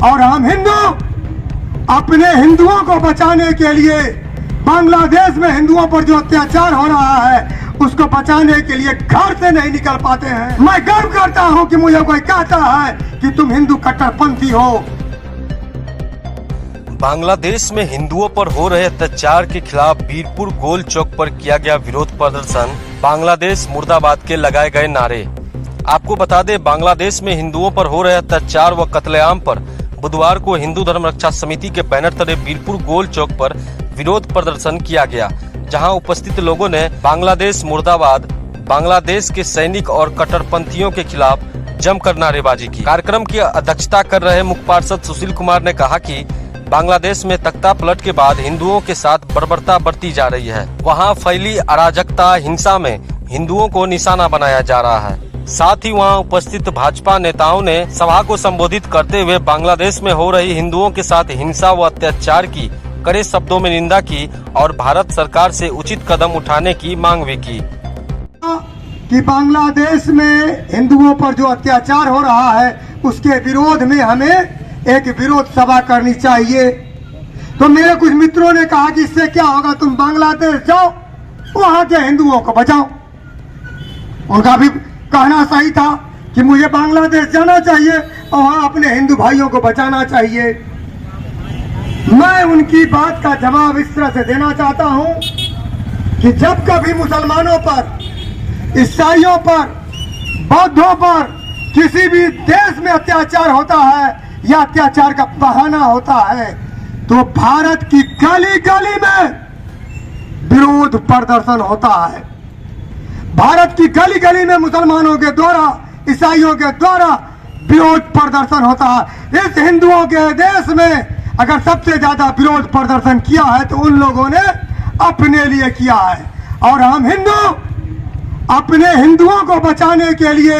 और हम हिंदू अपने हिंदुओं को बचाने के लिए बांग्लादेश में हिंदुओं पर जो अत्याचार हो रहा है उसको बचाने के लिए घर से नहीं निकल पाते हैं। मैं गर्व करता हूं कि मुझे कोई कहता है कि तुम हिंदू कट्टरपंथी हो। बांग्लादेश में हिंदुओं पर हो रहे अत्याचार के खिलाफ बीरपुर गोल चौक पर किया गया विरोध प्रदर्शन, बांग्लादेश मुर्दाबाद के लगाए गए नारे। आपको बता दें, बांग्लादेश में हिंदुओं पर हो रहे अत्याचार व कत्लेआम पर बुधवार को हिंदू धर्म रक्षा समिति के बैनर तले बीरपुर गोल चौक पर विरोध प्रदर्शन किया गया, जहां उपस्थित लोगों ने बांग्लादेश मुर्दाबाद, बांग्लादेश के सैनिक और कट्टरपंथियों के खिलाफ जमकर नारेबाजी की। कार्यक्रम की अध्यक्षता कर रहे मुख्य पार्षद सुशील कुमार ने कहा कि बांग्लादेश में तख्ता पलट के बाद हिंदुओं के साथ बर्बरता बरती जा रही है। वहां फैली अराजकता, हिंसा में हिंदुओं को निशाना बनाया जा रहा है। साथ ही वहां उपस्थित भाजपा नेताओं ने सभा को संबोधित करते हुए बांग्लादेश में हो रही हिंदुओं के साथ हिंसा व अत्याचार की कड़े शब्दों में निंदा की और भारत सरकार से उचित कदम उठाने की मांग भी की। कि बांग्लादेश में हिंदुओं पर जो अत्याचार हो रहा है उसके विरोध में हमें एक विरोध सभा करनी चाहिए। तो मेरे कुछ मित्रों ने कहा कि इससे क्या होगा, तुम बांग्लादेश जाओ, वहां के हिंदुओं को बचाओ। उनका भी कहना सही था कि मुझे बांग्लादेश जाना चाहिए और वहां अपने हिंदू भाइयों को बचाना चाहिए। मैं उनकी बात का जवाब इस तरह से देना चाहता हूं कि जब कभी मुसलमानों पर, ईसाइयों पर, बौद्धों पर किसी भी देश में अत्याचार होता है या अत्याचार का बहाना होता है तो भारत की गली गली में विरोध प्रदर्शन होता है। भारत की गली गली में मुसलमानों के द्वारा, ईसाइयों के द्वारा विरोध प्रदर्शन होता है। इस हिंदुओं के देश में अगर सबसे ज्यादा विरोध प्रदर्शन किया है तो उन लोगों ने अपने लिए किया है। और हम हिंदू अपने हिंदुओं को बचाने के लिए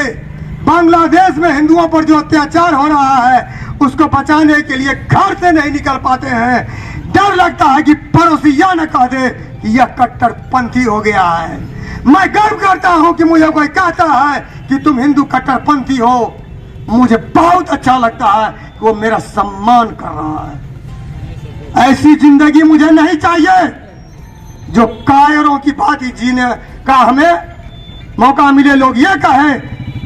बांग्लादेश में हिंदुओं पर जो अत्याचार हो रहा है उसको बचाने के लिए घर से नहीं निकल पाते हैं। डर लगता है कि पड़ोसी यह न कह दे कि यह कट्टरपंथी हो गया है। मैं गर्व करता हूं कि मुझे कोई कहता है कि तुम हिंदू कट्टरपंथी हो। मुझे बहुत अच्छा लगता है कि वो मेरा सम्मान कर रहा है। ऐसी जिंदगी मुझे नहीं चाहिए जो कायरों की भांति जीने का हमें मौका मिले। लोग ये कहें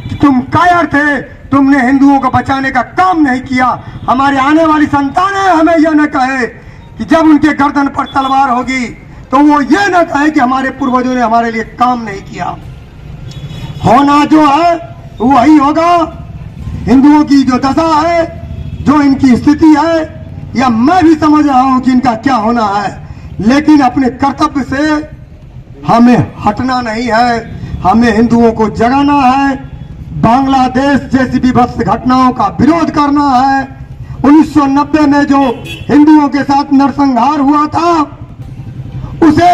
कि तुम कायर थे, तुमने हिंदुओं को बचाने का काम नहीं किया। हमारे आने वाली संतानें हमें यह न कहे कि जब उनके गर्दन पर तलवार होगी तो वो ये न कहे कि हमारे पूर्वजों ने हमारे लिए काम नहीं किया। होना जो है वही होगा। हिंदुओं की जो दशा है, जो इनकी स्थिति है, या मैं भी समझ रहा हूं कि इनका क्या होना है, लेकिन अपने कर्तव्य से हमें हटना नहीं है। हमें हिंदुओं को जगाना है। बांग्लादेश जैसी विभत्स घटनाओं का विरोध करना है। 1990 में जो हिंदुओं के साथ नरसंहार हुआ था उसे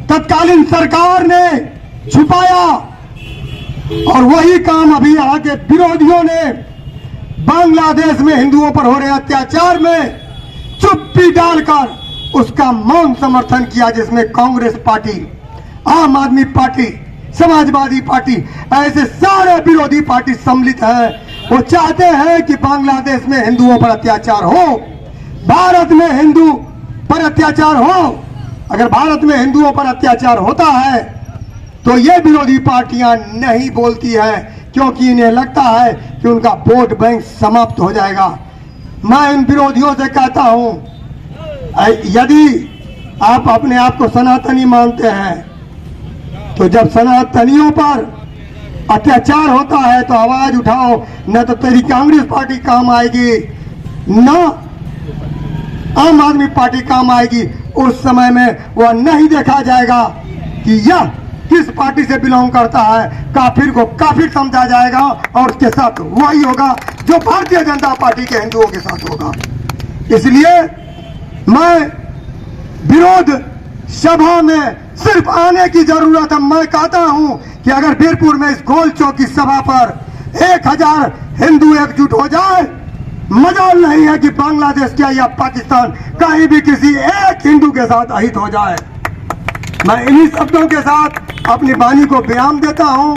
तत्कालीन सरकार ने छुपाया और वही काम अभी यहाँ के विरोधियों ने बांग्लादेश में हिंदुओं पर हो रहे अत्याचार में चुप्पी डालकर उसका मौन समर्थन किया, जिसमें कांग्रेस पार्टी, आम आदमी पार्टी, समाजवादी पार्टी, ऐसे सारे विरोधी पार्टी सम्मिलित है। वो चाहते हैं कि बांग्लादेश में हिंदुओं पर अत्याचार हो, भारत में हिंदू पर अत्याचार हो। अगर भारत में हिंदुओं पर अत्याचार होता है तो ये विरोधी पार्टियां नहीं बोलती है क्योंकि इन्हें लगता है कि उनका वोट बैंक समाप्त हो जाएगा। मैं इन विरोधियों से कहता हूं, यदि आप अपने आप को सनातनी मानते हैं तो जब सनातनियों पर अत्याचार होता है तो आवाज उठाओ, न तो तेरी कांग्रेस पार्टी काम आएगी, न आम आदमी पार्टी काम आएगी। उस समय में वह नहीं देखा जाएगा कि यह किस पार्टी से बिलोंग करता है। काफिर को काफिर समझा जाएगा और उसके साथ वही होगा जो भारतीय जनता पार्टी के हिंदुओं के साथ होगा। इसलिए मैं विरोध सभा में सिर्फ आने की जरूरत है। मैं कहता हूं कि अगर बीरपुर में इस गोल चौक की सभा पर 1000 हिंदू एकजुट हो जाए, मजाल नहीं है कि बांग्लादेश क्या या पाकिस्तान कहीं भी किसी एक हिंदू के साथ अहित हो जाए। मैं इन्हीं शब्दों के साथ अपनी वाणी को विराम देता हूं।